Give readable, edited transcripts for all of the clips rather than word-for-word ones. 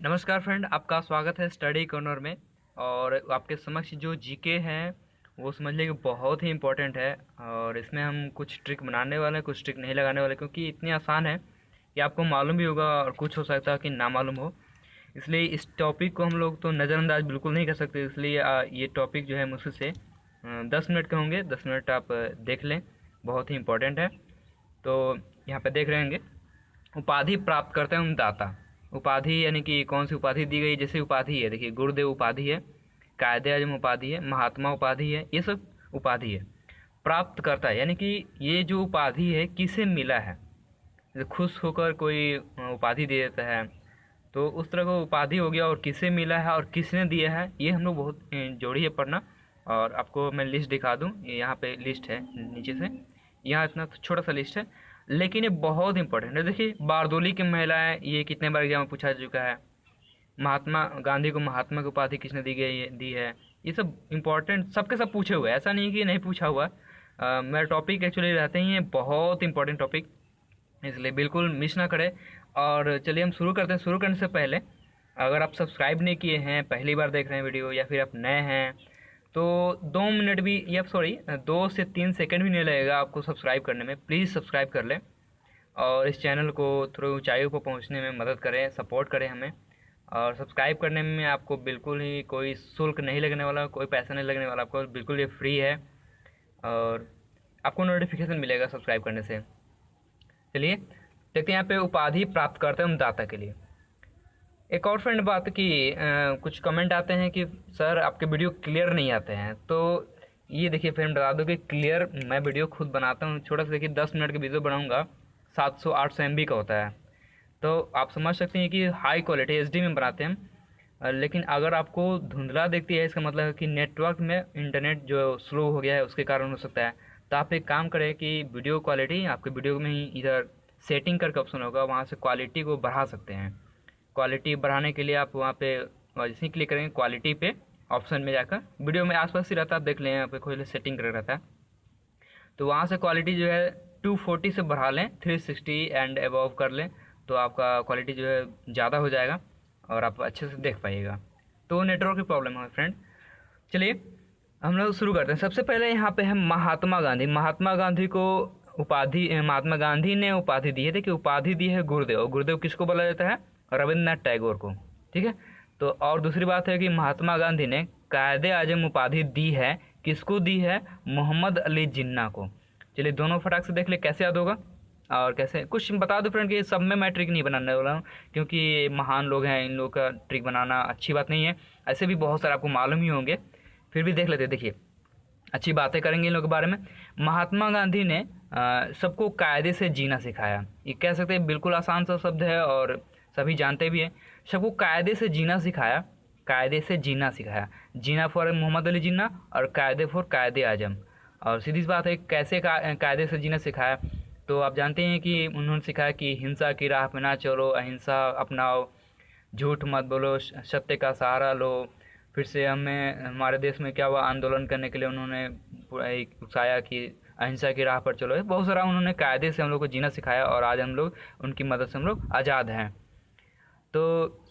नमस्कार फ्रेंड, आपका स्वागत है स्टडी कॉर्नर में। और आपके समक्ष जो जीके हैं वो समझ लीजिए बहुत ही इम्पोर्टेंट है। और इसमें हम कुछ ट्रिक बनाने वाले हैं, कुछ ट्रिक नहीं लगाने वाले, क्योंकि इतनी आसान है कि आपको मालूम भी होगा और कुछ हो सकता है कि ना मालूम हो। इसलिए इस टॉपिक को हम लोग तो नज़रअंदाज बिल्कुल नहीं कर सकते। इसलिए ये टॉपिक जो है मुश्किल से 10 मिनट के होंगे। 10 मिनट आप देख लें, बहुत ही इम्पोर्टेंट है। तो यहाँ पे देख रहे होंगे, उपाधि प्राप्त करते हैं हम दाता। उपाधि यानी कि कौन सी उपाधि दी गई, जैसे उपाधि है, देखिए गुरुदेव उपाधि है, कायदे आजम उपाधि है, महात्मा उपाधि है, ये सब उपाधि है। प्राप्त करता है यानी कि ये जो उपाधि है किसे मिला है। जैसे खुश होकर कोई उपाधि दे देता है, तो उस तरह का उपाधि हो गया। और किसे मिला है और किसने दिया है, ये हम लोग बहुत जोड़ी है पढ़ना। और आपको मैं लिस्ट दिखा दूँ, यहाँ पे लिस्ट है नीचे से, यहाँ इतना छोटा सा लिस्ट है, लेकिन ये बहुत इंपॉर्टेंट है। देखिए, बारदोली की महिलाएं, ये कितने बार एग्जाम में पूछा जा चुका है। महात्मा गांधी को महात्मा की उपाधि किसने दी है। ये सब इंपॉर्टेंट, सबके सब पूछे हुए हैं, ऐसा नहीं कि नहीं पूछा हुआ। मेरा टॉपिक एक्चुअली रहते ही हैं बहुत इंपॉर्टेंट टॉपिक, इसलिए बिल्कुल मिस ना करें। और चलिए हम शुरू करते हैं। शुरू करने से पहले, अगर आप सब्सक्राइब नहीं किए हैं, पहली बार देख रहे हैं वीडियो, या फिर आप नए हैं, तो 2 मिनट भी, या सॉरी 2 से 3 सेकंड भी नहीं लगेगा आपको सब्सक्राइब करने में। प्लीज़ सब्सक्राइब कर लें और इस चैनल को थोड़ी ऊंचाइयों पर पहुंचने में मदद करें, सपोर्ट करें हमें। और सब्सक्राइब करने में आपको बिल्कुल ही कोई शुल्क नहीं लगने वाला, कोई पैसा नहीं लगने वाला, आपको बिल्कुल ये फ्री है। और आपको नोटिफिकेशन मिलेगा सब्सक्राइब करने से। चलिए देखते हैं यहाँ पे उपाधि प्राप्त करते हैं हम दाता के लिए। एक और फ्रेंड बात की, कुछ कमेंट आते हैं कि सर आपके वीडियो क्लियर नहीं आते हैं। तो ये देखिए फ्रेंड, बता दो कि क्लियर मैं वीडियो खुद बनाता हूँ। छोटा सा देखिए, 10 मिनट की वीडियो बनाऊँगा, 700-800 MB का होता है। तो आप समझ सकते हैं कि हाई क्वालिटी HD में बनाते हैं हम। लेकिन अगर आपको धुंधला दिखती है, इसका मतलब है कि नेटवर्क में इंटरनेट जो स्लो हो गया है, उसके कारण हो सकता है। तो आप एक काम करें कि वीडियो क्वालिटी, आपके वीडियो में ही इधर सेटिंग करके ऑप्शन होगा, वहाँ से क्वालिटी को बढ़ा सकते हैं। क्वालिटी बढ़ाने के लिए आप वहाँ पे जैसे ही क्लिक करेंगे क्वालिटी पे, ऑप्शन में जाकर, वीडियो में आसपास ही रहता है, आप देख लें, यहाँ पे कोई सेटिंग कर रहता है। तो वहाँ से क्वालिटी जो है 240 से बढ़ा लें, 360 एंड अबव कर लें, तो आपका क्वालिटी जो है ज़्यादा हो जाएगा और आप अच्छे से देख पाइएगा। तो नेटवर्क की प्रॉब्लम है फ्रेंड। चलिए हम लोग शुरू करते हैं। सबसे पहले यहाँ पे है महात्मा गांधी। महात्मा गांधी को उपाधि, महात्मा गांधी ने उपाधि दी है। देखिए, उपाधि दी है गुरुदेव। गुरुदेव किसको बोला जाता है? रविंद्रनाथ टैगोर को। ठीक है। तो और दूसरी बात है कि महात्मा गांधी ने कायदे आजम उपाधि दी है। किसको दी है? मोहम्मद अली जिन्ना को। चलिए दोनों फटाक से देख ले, कैसे याद होगा और कैसे। कुछ बता दो फ्रेंड कि सब में मैं ट्रिक नहीं बनाने वाला हूँ, क्योंकि ये महान लोग हैं, इन लोगों का ट्रिक बनाना अच्छी बात नहीं है। ऐसे भी बहुत सारे आपको मालूम ही होंगे, फिर भी देख लेते। देखिए, अच्छी बातें करेंगे इन लोगों के बारे में। महात्मा गांधी ने सबको कायदे से जीना सिखाया। ये कह सकते हैं बिल्कुल आसान सा शब्द है और सभी जानते भी हैं। सबको कायदे से जीना सिखाया। कायदे से जीना सिखाया। जीना फॉर मोहम्मद अली जिन्ना और कायदे फॉर कायदे आजम। और सीधी सी बात है, कैसे कायदे से जीना सिखाया, तो आप जानते हैं कि उन्होंने सिखाया कि हिंसा की राह पे ना चलो, अहिंसा अपनाओ, झूठ मत बोलो, सत्य का सहारा लो। फिर से हमें, हमारे देश में क्या हुआ, आंदोलन करने के लिए उन्होंने उकसाया कि अहिंसा की राह पर चलो। बहुत सारा उन्होंने कायदे से हम लोग को जीना सिखाया और आज हम लोग उनकी मदद से हम लोग आज़ाद हैं। तो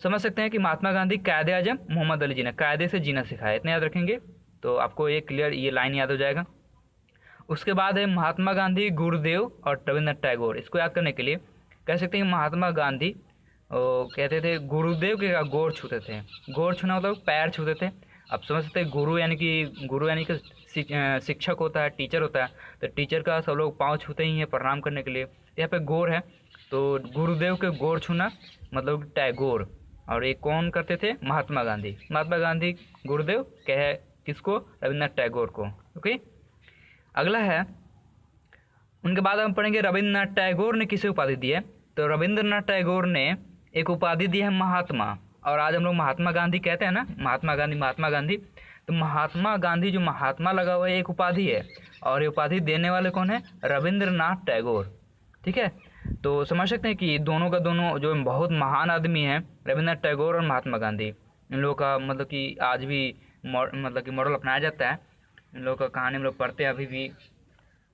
समझ सकते हैं कि महात्मा गांधी, कायदे आजम, मोहम्मद अली जिन्ना, कायदे से जीना सिखाया। इतना याद रखेंगे तो आपको ये क्लियर, ये लाइन याद हो जाएगा। उसके बाद है महात्मा गांधी, गुरुदेव और रविंद्रनाथ टैगोर। इसको याद करने के लिए कह सकते हैं महात्मा गांधी कहते थे गुरुदेव के गोर छूते थे। गोर छूना मतलब पैर छूते थे। अब समझ सकते हैं, गुरु यानी कि शिक्षक होता है, टीचर होता है। तो टीचर का सब लोग पाँव छूते ही हैं प्रणाम करने के लिए। यहाँ पे गोर है, तो गुरुदेव के गोर छूना मतलब टैगोर। और ये कौन करते थे? महात्मा गांधी। महात्मा गांधी, गुरुदेव कहे किसको? रविंद्रनाथ टैगोर को। ओके, अगला है, उनके बाद हम पढ़ेंगे रविंद्रनाथ टैगोर ने किसे उपाधि दी है। तो रविंद्रनाथ टैगोर ने एक उपाधि दी है महात्मा। और आज हम लोग महात्मा गांधी कहते हैं ना, महात्मा गांधी, महात्मा गांधी। तो महात्मा गांधी, जो महात्मा लगा हुआ है, एक उपाधि है। और ये उपाधि देने वाले कौन है? रविंद्रनाथ टैगोर। ठीक है। तो समझ सकते हैं कि दोनों का दोनों जो बहुत महान आदमी हैं, रविंद्रनाथ टैगोर और महात्मा गांधी। इन लोगों का मतलब कि आज भी मतलब कि मॉडल अपनाया जाता है। इन लोगों का कहानी हम लोग पढ़ते हैं अभी भी।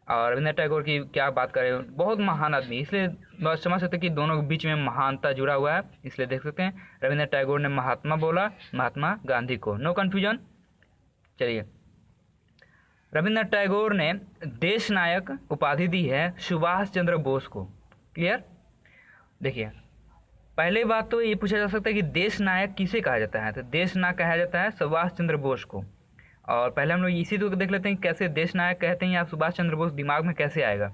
और रविंद्रनाथ टैगोर की क्या बात करें, बहुत महान आदमी, इसलिए बस समझ सकते हैं कि दोनों के बीच में महानता जुड़ा हुआ है। इसलिए देख सकते हैं रविंद्रनाथ टैगोर ने महात्मा बोला महात्मा गांधी को, नो कन्फ्यूजन। चलिए, रविंद्रनाथ टैगोर ने देश नायक उपाधि दी है सुभाष चंद्र बोस को। क्लियर। देखिए, पहले बात तो ये पूछा जा सकता है कि देश नायक किसे कहा जाता है, तो देश नायक कहा जाता है सुभाष चंद्र बोस को। और पहले हम लोग इसी तो देख लेते हैं कि कैसे देश नायक कहते हैं या सुभाष चंद्र बोस दिमाग में कैसे आएगा।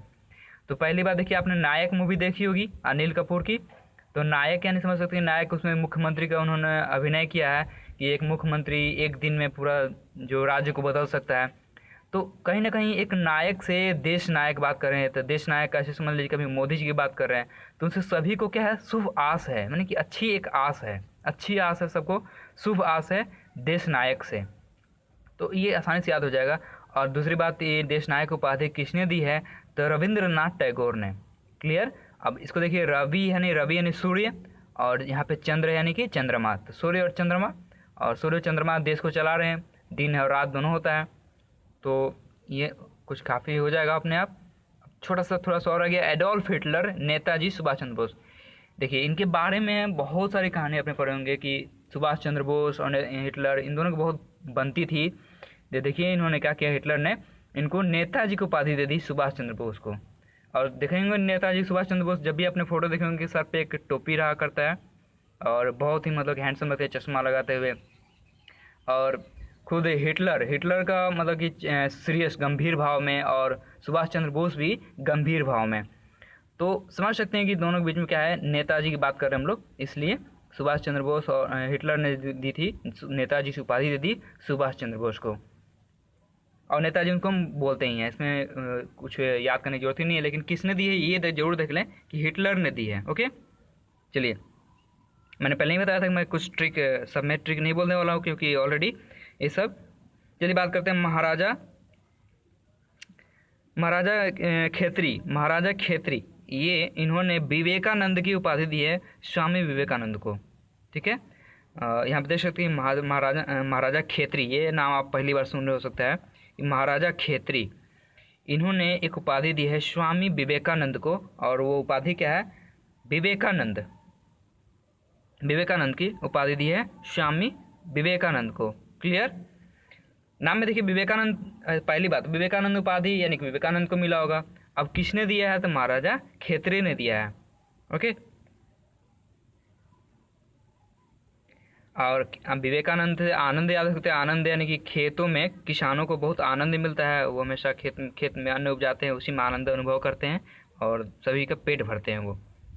तो पहली बात देखिए, आपने नायक मूवी देखी होगी अनिल कपूर की, तो नायक यानी समझ सकते हैं नायक, उसमें मुख्यमंत्री का उन्होंने अभिनय किया है कि एक मुख्यमंत्री एक दिन में पूरा जो राज्य को बदल सकता है। तो कहीं ना कहीं एक नायक से देश नायक बात कर रहे हैं, तो देश नायक का ऐसे समझ लीजिए कभी मोदी जी की बात कर रहे हैं, तो उनसे सभी को क्या है, शुभ आस है, यानी कि अच्छी एक आस है, अच्छी आस है, सबको शुभ आस है देश नायक से। तो ये आसानी से याद हो जाएगा। और दूसरी बात, ये देश नायक उपाधि किसने दी है, तो रविंद्रनाथ टैगोर ने। क्लियर। अब इसको देखिए, रवि यानी सूर्य, और यहाँ पे चंद्र यानी कि चंद्रमा, तो सूर्य और चंद्रमा, और सूर्य और चंद्रमा देश को चला रहे हैं, दिन और रात दोनों होता है। तो ये कुछ काफ़ी हो जाएगा अपने आप। थोड़ा सा और आ गया, एडोल्फ हिटलर, नेताजी सुभाष चंद्र बोस। देखिए, इनके बारे में बहुत सारी कहानी अपने पढ़े होंगे कि सुभाष चंद्र बोस और हिटलर, इन दोनों की बहुत बनती थी। देखिए इन्होंने क्या किया, हिटलर ने इनको नेताजी को उपाधि दे दी सुभाष चंद्र बोस को। और देखेंगे नेताजी सुभाष चंद्र बोस, जब भी अपने फोटो देखेंगे सर पे एक टोपी रहा करता है, और बहुत ही मतलब हैंडसम लगते हैं चश्मा लगाते हुए। और खुद हिटलर का मतलब कि सीरियस गंभीर भाव में, और सुभाष चंद्र बोस भी गंभीर भाव में। तो समझ सकते हैं कि दोनों के बीच में क्या है, नेताजी की बात कर रहे हैं हम लोग, इसलिए सुभाष चंद्र बोस और हिटलर ने दी थी नेताजी से उपाधि दे दी सुभाष चंद्र बोस को। और नेताजी उनको हम बोलते ही हैं, इसमें कुछ याद करने की जरूरत ही नहीं है। लेकिन किसने दी है ये जरूर देख लें कि हिटलर ने दी है। ओके, चलिए, मैंने पहले ही बताया था कि मैं कुछ ट्रिक, सब में ट्रिक नहीं बोलने वाला हूँ क्योंकि ऑलरेडी ये सब। चलिए बात करते हैं महाराजा खेत्री, ये इन्होंने विवेकानंद की उपाधि दी है स्वामी विवेकानंद को। ठीक है, यहाँ पे देख सकते हैं महाराजा खेत्री, ये नाम आप पहली बार सुन रहे हो सकता है। महाराजा खेत्री, इन्होंने एक उपाधि दी है स्वामी विवेकानंद को, और वो उपाधि क्या है, विवेकानंद की उपाधि दी है स्वामी विवेकानंद को। क्लियर। नाम में देखिए विवेकानंद, पहली बात विवेकानंद उपाधि यानी कि विवेकानंद को मिला होगा। अब किसने दिया है, तो महाराजा खेत्री ने दिया है। ओके, और विवेकानंद आनंद याद रखते हैं, आनंद यानी कि खेतों में किसानों को बहुत आनंद मिलता है, वो हमेशा खेत में अन्न उपजाते हैं, उसी में आनंद अनुभव करते हैं और सभी का पेट भरते हैं वो।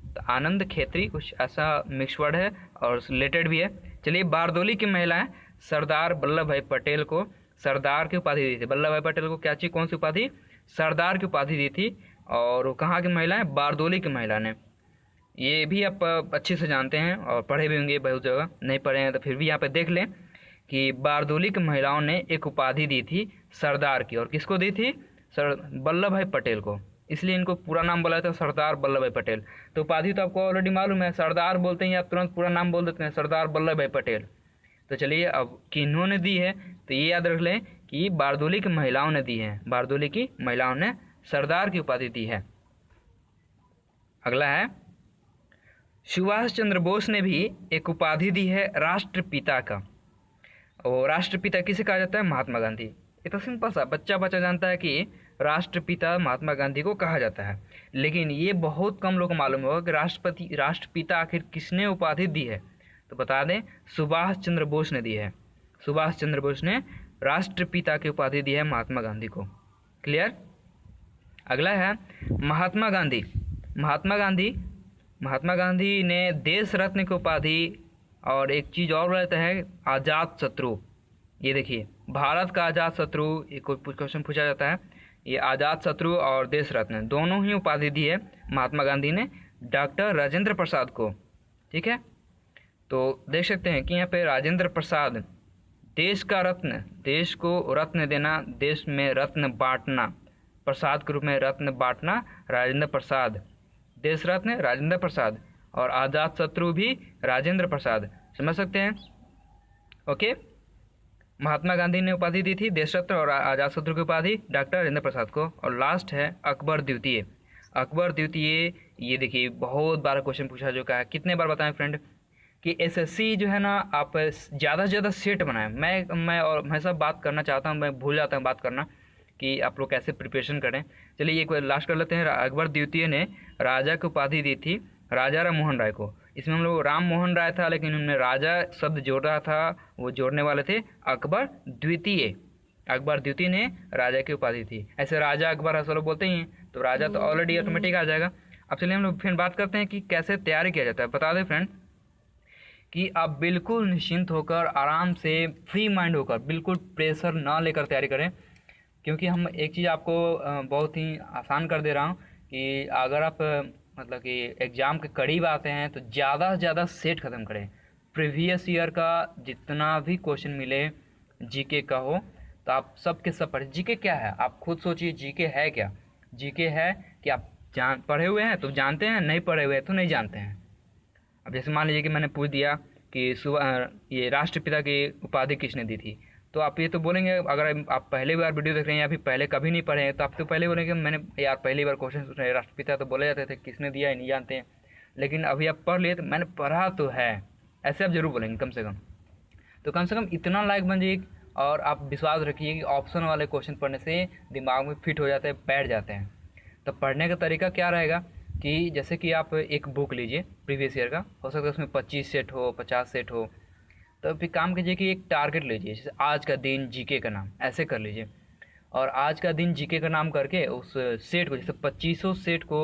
तो आनंद खेत्री कुछ ऐसा मिक्स वर्ड है और रिलेटेड भी है। चलिए, बारदोली की महिलाएं सरदार वल्लभ भाई पटेल को सरदार की उपाधि दी थी। वल्लभ भाई पटेल को क्या चीज, कौन सी उपाधि, सरदार की उपाधि दी थी। और कहाँ की महिला है, बारदोली की महिला ने। ये भी आप अच्छे से जानते हैं और पढ़े भी होंगे बहुत जगह, नहीं पढ़े हैं तो फिर भी यहाँ पे देख लें कि बारदोली की महिलाओं ने एक उपाधि दी थी सरदार की, और किसको दी थी, वल्लभ भाई पटेल को। इसलिए इनको पूरा नाम बोला था सरदार वल्लभ भाई पटेल। तो उपाधि तो आपको ऑलरेडी मालूम है, सरदार बोलते हैं आप तुरंत पूरा नाम बोल देते हैं, सरदार वल्लभ भाई पटेल। तो चलिए, अब किन्होंने दी है, तो ये याद रख लें कि बारदोली की महिलाओं ने दी है, बारदोली की महिलाओं ने सरदार की उपाधि दी है। अगला है, सुभाष चंद्र बोस ने भी एक उपाधि दी है राष्ट्रपिता का। और राष्ट्रपिता किसे कहा जाता है, महात्मा गांधी। ये तो सिंपल सा बच्चा जानता है कि राष्ट्रपिता महात्मा गांधी को कहा जाता है। लेकिन ये बहुत कम लोग को मालूम होगा कि राष्ट्रपिता आखिर किसने उपाधि दी है। तो बता दें, सुभाष चंद्र बोस ने दी है। सुभाष चंद्र बोस ने राष्ट्रपिता की उपाधि दी है महात्मा गांधी को। क्लियर। अगला है महात्मा गांधी। महात्मा गांधी ने देश रत्न की उपाधि, और एक चीज़ और रहता है आज़ाद शत्रु। ये देखिए, भारत का आज़ाद शत्रु, ये कोई क्वेश्चन पूछा जाता है, ये आज़ाद शत्रु और देश रत्न दोनों ही उपाधि दी है महात्मा गांधी ने डॉक्टर राजेंद्र प्रसाद को। ठीक है, तो देख सकते हैं कि यहाँ पे राजेंद्र प्रसाद, देश का रत्न, देश को रत्न देना, देश में रत्न बांटना, प्रसाद के रूप में रत्न बांटना, राजेंद्र प्रसाद, देश रत्न राजेंद्र प्रसाद, और आज़ाद शत्रु भी राजेंद्र प्रसाद। समझ सकते हैं। ओके, महात्मा गांधी ने उपाधि दी थी देश रत्न और आजाद शत्रु की उपाधि डॉक्टर राजेंद्र प्रसाद को। और लास्ट है अकबर द्वितीय। अकबर द्वितीय, ये देखिए बहुत बार क्वेश्चन पूछा जो का है, कितने बार बताएं फ्रेंड कि एसएससी जो है ना, आप ज़्यादा से ज़्यादा सेट बनाएं। मैं हमेशा बात करना चाहता हूँ, मैं भूल जाता हूँ बात करना कि आप लोग कैसे प्रिपरेशन करें। चलिए एक बार लास्ट कर लेते हैं। अकबर द्वितीय ने राजा की उपाधि दी थी राजा राम मोहन राय को। इसमें हम लोग राम मोहन राय था, लेकिन उन्होंने राजा शब्द जोड़ रहा था, वो जोड़ने वाले थे अकबर द्वितीय। अकबर द्वितीय ने राजा की उपाधि थी। ऐसे राजा अकबर ऐसा लोग बोलते ही हैं, तो राजा तो ऑलरेडी ऑटोमेटिक आ जाएगा। अब चलिए हम लोग फिर बात करते हैं कि कैसे तैयारी किया जाता है। बता दें फ्रेंड कि आप बिल्कुल निश्चिंत होकर, आराम से, फ्री माइंड होकर, बिल्कुल प्रेशर ना लेकर तैयारी करें। क्योंकि हम एक चीज़ आपको बहुत ही आसान कर दे रहा हूँ कि अगर आप मतलब कि एग्ज़ाम के करीब आते हैं तो ज़्यादा से ज़्यादा सेट ख़त्म करें। प्रीवियस ईयर का जितना भी क्वेश्चन मिले जीके का हो, तो आप सब के सब पढ़े। जीके क्या है आप खुद सोचिए, जीके है क्या? जीके है कि आप पढ़े हुए हैं तो जानते हैं, नहीं पढ़े हुए हैं तो नहीं जानते हैं। अब जैसे मान लीजिए कि मैंने पूछ दिया कि ये राष्ट्रपिता की उपाधि किसने दी थी, तो आप ये तो बोलेंगे, अगर आप पहली बार वीडियो देख रहे हैं या फिर पहले कभी नहीं पढ़े हैं तो आप तो पहले बोलेंगे मैंने यार पहली बार क्वेश्चन सुन रहे, राष्ट्रपिता तो बोले जाते थे, किसने दिया है नहीं जानते हैं। लेकिन अभी आप पढ़ लिए तो मैंने पढ़ा तो है, ऐसे आप जरूर बोलेंगे कम से कम। तो कम से कम इतना लायक बन जाइए। और आप विश्वास रखिए कि ऑप्शन वाले क्वेश्चन पढ़ने से दिमाग में फिट हो जाते हैं, बैठ जाते हैं। तो पढ़ने का तरीका क्या रहेगा कि जैसे कि आप एक बुक लीजिए प्रीवियस ईयर का, हो सकता है उसमें 25 सेट हो, 50 सेट हो, तो फिर काम कीजिए कि एक टारगेट लीजिए, जैसे आज का दिन जीके का नाम ऐसे कर लीजिए। और आज का दिन जीके का नाम करके उस सेट को, जैसे 2500 सेट को,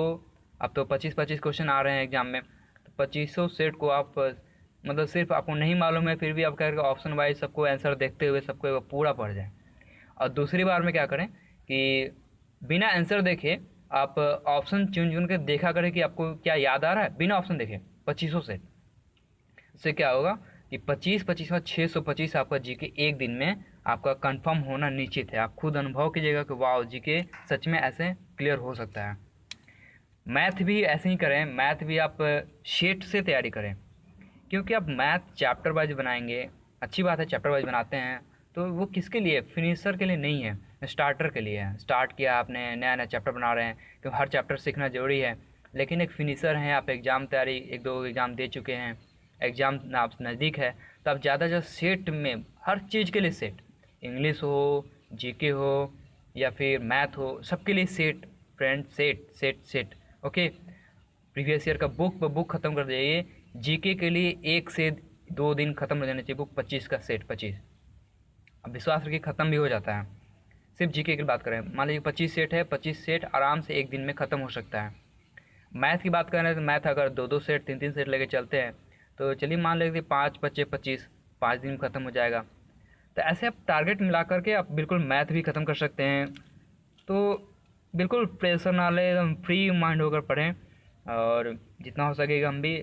अब तो 25-25 क्वेश्चन आ रहे हैं एग्जाम में, तो 2500 सेट को आप मतलब सिर्फ आपको नहीं मालूम है फिर भी आप करके ऑप्शन वाइज सबको आंसर देखते हुए सबको पूरा पढ़ जाए। और दूसरी बार में क्या करें कि बिना आंसर देखे आप ऑप्शन चुन चुन के देखा करें कि आपको क्या याद आ रहा है, बिना ऑप्शन देखे 2500 सेट। इससे क्या होगा कि 25-25 में 625 आपका जीके एक दिन में आपका कंफर्म होना निश्चित है। आप खुद अनुभव कीजिएगा कि वाह जीके सच में ऐसे क्लियर हो सकता है। मैथ भी ऐसे ही करें, मैथ भी आप शीट से तैयारी करें, क्योंकि आप मैथ चैप्टर वाइज बनाएंगे, अच्छी बात है चैप्टर वाइज बनाते हैं, तो वो किसके लिए, फिनिशर के लिए नहीं है, स्टार्टर के लिए है। स्टार्ट किया आपने, नया नया चैप्टर बना रहे हैं, क्योंकि हर चैप्टर सीखना ज़रूरी है। लेकिन एक फिनिशर हैं, आप एग्ज़ाम तैयारी 1-2 एग्ज़ाम दे चुके हैं, एग्ज़ाम आप नज़दीक है, तो आप ज़्यादा से ज़्यादा सेट में हर चीज़ के लिए सेट, इंग्लिश हो, जीके हो या फिर मैथ हो, सबके लिए set friend, set set set. Okay, previous year का बुक ब बुक ख़त्म कर जाइए। जीके के लिए 1 से 2 दिन ख़त्म हो जाना चाहिए बुक, 25 का सेट 25। अब विश्वास रखिए ख़त्म भी हो जाता है। सिर्फ जीके की बात करें, मान लीजिए 25 सेट है, 25 सेट आराम से एक दिन में ख़त्म हो सकता है। मैथ की बात करें तो मैथ अगर 2-2 सेट 3-3 सेट लेके चलते हैं तो चलिए मान लीजिए 5 बच्चे 25, 5 दिन में ख़त्म हो जाएगा। तो ऐसे आप टारगेट मिला करके आप बिल्कुल मैथ भी ख़त्म कर सकते हैं। तो बिल्कुल प्रेशर ना ले, एकदम फ्री माइंड होकर पढ़ें। और जितना हो सकेगा हम भी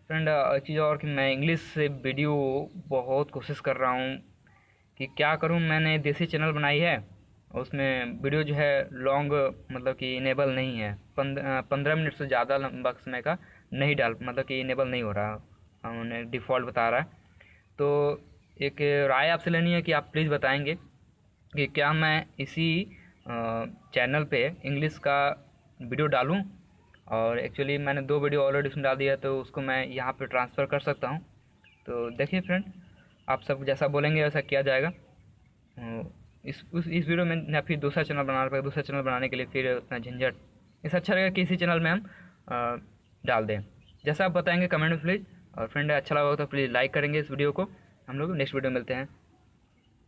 फ्रेंड, एक चीज़ और कि मैं इंग्लिश से वीडियो बहुत कोशिश कर रहा हूँ कि क्या करूँ। मैंने देसी चैनल बनाई है, उसमें वीडियो जो है लॉन्ग मतलब कि इनेबल नहीं है, 15 मिनट से ज़्यादा लंबा समय का नहीं डाल, मतलब कि इनेबल नहीं हो रहा, उन्होंने डिफ़ॉल्ट बता रहा है। तो एक राय आपसे लेनी है कि आप प्लीज़ बताएंगे कि क्या मैं इसी चैनल पे इंग्लिश का वीडियो डालूं। और एक्चुअली मैंने 2 वीडियो ऑलरेडी उसमें डाल दिया, तो उसको मैं यहाँ पे ट्रांसफ़र कर सकता हूँ। तो देखिए फ्रेंड, आप सब जैसा बोलेंगे वैसा किया जाएगा। इस वीडियो में या फिर दूसरा चैनल बनाना पड़ेगा, दूसरा चैनल बनाने के लिए फिर उतना झंझट, इससे अच्छा रहेगा कि इसी चैनल में हम डाल दें। जैसा आप बताएंगे कमेंट में प्लीज़। और फ्रेंड अच्छा लगा हो तो प्लीज़ लाइक करेंगे इस वीडियो को। हम लोग नेक्स्ट वीडियो में मिलते हैं।